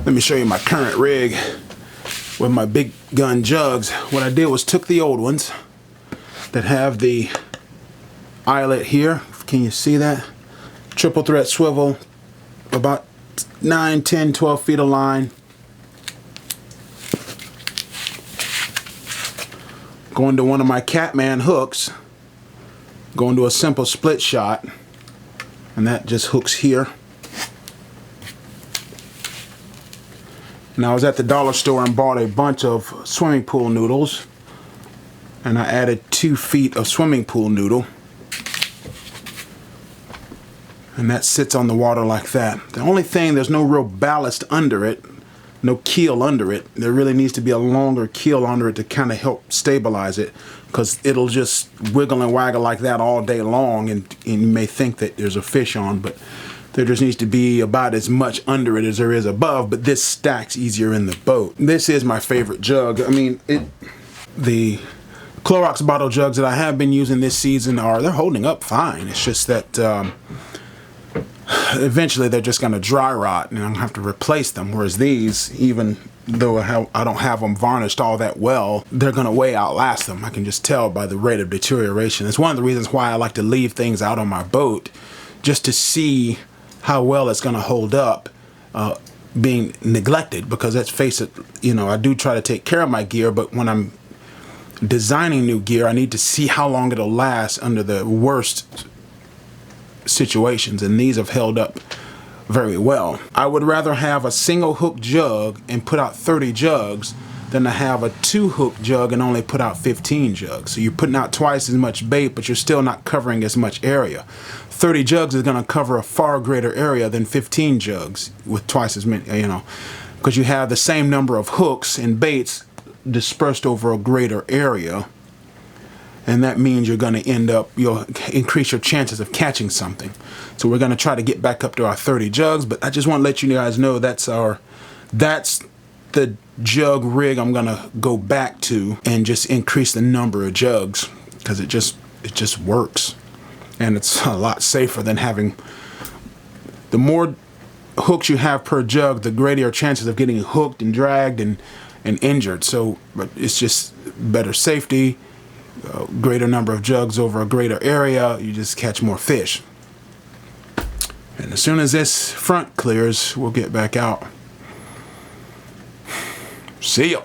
Let me show you my current rig with my big gun jugs. What I did was took the old ones that have the eyelet here. Can you see that? Triple thread swivel, about 9, 10, 12 feet of line. Going to one of my Catman hooks, going to a simple split shot, and that just hooks here. And I was at the dollar store and bought a bunch of swimming pool noodles, and I added 2 feet of swimming pool noodle, and that sits on the water like that. The only thing, there's no real ballast under it, no keel under it. There really needs to be a longer keel under it to kind of help stabilize it, because it'll just wiggle and waggle like that all day long, and you may think that there's a fish on, but there just needs to be about as much under it as there is above, but this stacks easier in the boat. This is my favorite jug. I mean, the Clorox bottle jugs that I have been using this season they're holding up fine. It's just that eventually they're just gonna dry rot and I'm gonna have to replace them, whereas these, even though I don't have them varnished all that well, they're gonna way outlast them. I can just tell by the rate of deterioration. It's one of the reasons why I like to leave things out on my boat, just to see how well it's gonna hold up being neglected, because let's face it, you know, I do try to take care of my gear, but when I'm designing new gear, I need to see how long it'll last under the worst situations, and these have held up very well. I would rather have a single hook jug and put out 30 jugs than to have a 2 hook jug and only put out 15 jugs. So you're putting out twice as much bait, but you're still not covering as much area. 30 jugs is going to cover a far greater area than 15 jugs with twice as many, you know, because you have the same number of hooks and baits dispersed over a greater area, and that means you're going to you'll increase your chances of catching something. So we're going to try to get back up to our 30 jugs, but I just want to let you guys know that's the jug rig I'm going to go back to, and just increase the number of jugs, because it just works, and it's a lot safer than having. The more hooks you have per jug, the greater your chances of getting hooked and dragged and injured. So, but it's just better safety, greater number of jugs over a greater area, you just catch more fish. And as soon as this front clears, we'll get back out. See ya.